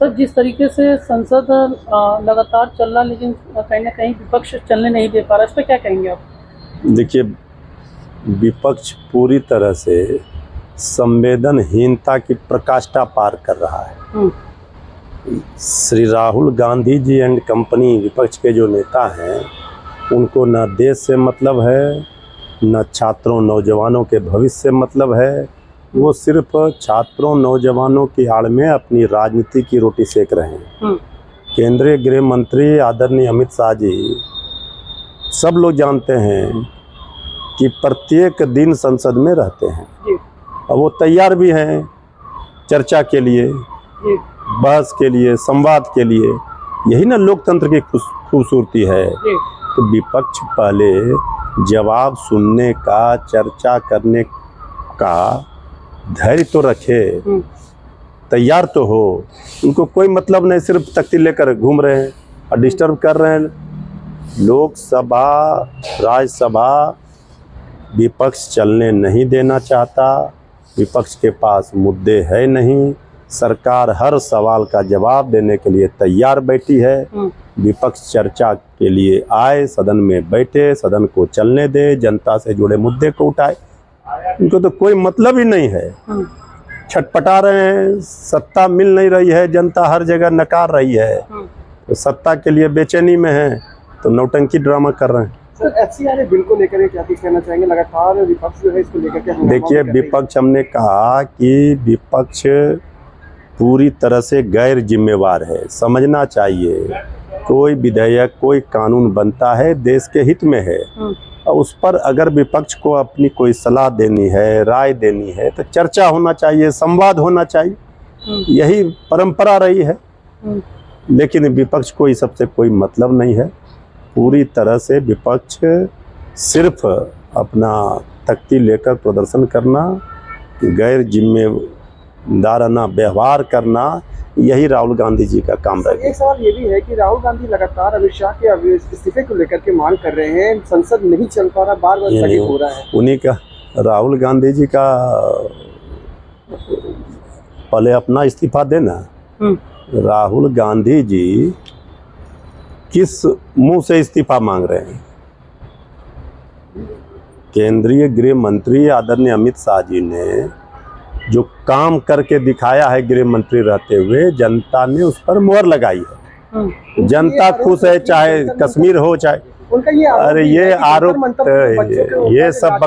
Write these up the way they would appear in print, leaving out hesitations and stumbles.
Sir, जिस तरीके से संसद लगातार चल रहा, लेकिन कहीं ना कहीं विपक्ष चलने नहीं दे पा रहा, इस पर क्या कहेंगे आप? देखिए, विपक्ष पूरी तरह से संवेदनहीनता की प्रकाष्ठा पार कर रहा है। श्री राहुल गांधी जी एंड कंपनी, विपक्ष के जो नेता हैं, उनको न देश से मतलब है, न छात्रों नौजवानों के भविष्य से मतलब है। वो सिर्फ छात्रों नौजवानों की आड़ में अपनी राजनीति की रोटी सेक रहे हैं। केंद्रीय गृह मंत्री आदरणीय अमित शाह जी, सब लोग जानते हैं कि प्रत्येक दिन संसद में रहते हैं और वो तैयार भी हैं चर्चा के लिए, बहस के लिए, संवाद के लिए। यही ना लोकतंत्र की खूबसूरती है कि विपक्ष पहले जवाब सुनने का, चर्चा करने का धैर्य तो रखे, तैयार तो हो। उनको कोई मतलब नहीं, सिर्फ तख्ती लेकर घूम रहे हैं और डिस्टर्ब कर रहे हैं। लोकसभा, राज्यसभा विपक्ष चलने नहीं देना चाहता। विपक्ष के पास मुद्दे है नहीं। सरकार हर सवाल का जवाब देने के लिए तैयार बैठी है। विपक्ष चर्चा के लिए आए, सदन में बैठे, सदन को चलने दे, जनता से जुड़े मुद्दे को उठाए। इनको तो कोई मतलब ही नहीं है। छटपटा रहे हैं, सत्ता मिल नहीं रही है, जनता हर जगह नकार रही है, तो सत्ता के लिए बेचैनी में है, तो नौटंकी ड्रामा कर रहे हैं। सर, एफसीआर बिल को लेकर क्या कुछ कहना चाहेंगे? लगातार विपक्ष जो है इसको लेकर क्या? देखिए, विपक्ष, हमने कहा कि विपक्ष पूरी तरह से गैर जिम्मेवार है। समझना चाहिए, कोई विधेयक, कोई कानून बनता है देश के हित में है, और उस पर अगर विपक्ष को अपनी कोई सलाह देनी है, राय देनी है, तो चर्चा होना चाहिए, संवाद होना चाहिए। यही परंपरा रही है। लेकिन विपक्ष को इस सबसे कोई मतलब नहीं है। पूरी तरह से विपक्ष सिर्फ अपना तख्ती लेकर प्रदर्शन करना, गैर जिम्मेदाराना व्यवहार करना, यही राहुल गांधी जी का काम है। एक सवाल ये भी है कि राहुल गांधी लगातार अमित शाह के इस्तीफे को लेकर के मांग कर रहे हैं। संसद नहीं चल पा रहा, बार बार स्थगित हो रहा है। उन्हीं का, राहुल गांधी जी का पहले अपना इस्तीफा देना। राहुल गांधी जी किस मुंह से इस्तीफा मांग रहे हैं? केंद्रीय गृह मंत्री आदरणीय अमित शाह जी ने जो काम करके दिखाया है गृह मंत्री रहते हुए, जनता ने उस पर मोहर लगाई है। जनता खुश है, चाहे कश्मीर हो, चाहे उनका ये अरे ये आरोप, ये सब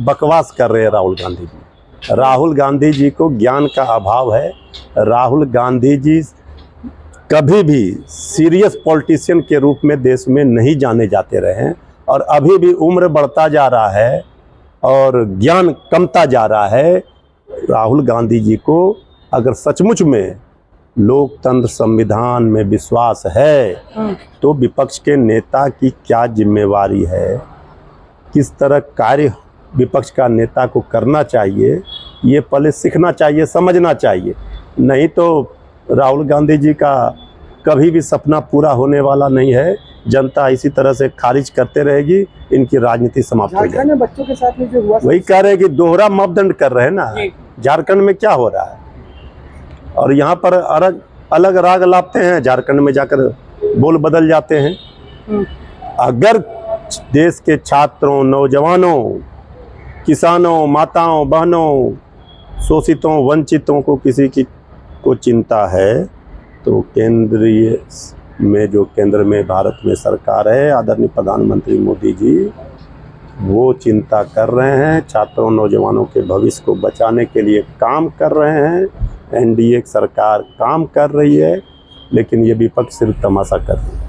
बकवास कर रहे हैं राहुल गांधी जी। राहुल गांधी जी को ज्ञान का अभाव है। राहुल गांधी जी कभी भी सीरियस पॉलिटिशियन के रूप में देश में नहीं जाने जाते रहे हैं, और अभी भी उम्र बढ़ता जा रहा है और ज्ञान कमता जा रहा है। राहुल गांधी जी को अगर सचमुच में लोकतंत्र, संविधान में विश्वास है, तो विपक्ष के नेता की क्या जिम्मेवारी है, किस तरह कार्य विपक्ष का नेता को करना चाहिए, ये पहले सीखना चाहिए, समझना चाहिए। नहीं तो राहुल गांधी जी का कभी भी सपना पूरा होने वाला नहीं है। जनता इसी तरह से खारिज करते रहेगी, इनकी राजनीति समाप्त हो जाएगी। बच्चों के साथ में जो हुआ, वही कह रहे हैं कि दोहरा मापदंड कर रहे हैं ना। झारखंड में क्या हो रहा है, और यहाँ पर अलग राग लाते हैं, झारखंड में जाकर बोल बदल जाते हैं। अगर देश के छात्रों, नौजवानों, किसानों, माताओं, बहनों, शोषितों, वंचितों को किसी की को चिंता है, तो केंद्रीय में, जो केंद्र में भारत में सरकार है, आदरणीय प्रधानमंत्री मोदी जी, वो चिंता कर रहे हैं। छात्रों, नौजवानों के भविष्य को बचाने के लिए काम कर रहे हैं। एनडीए सरकार काम कर रही है, लेकिन ये विपक्ष सिर्फ तमाशा कर रही है।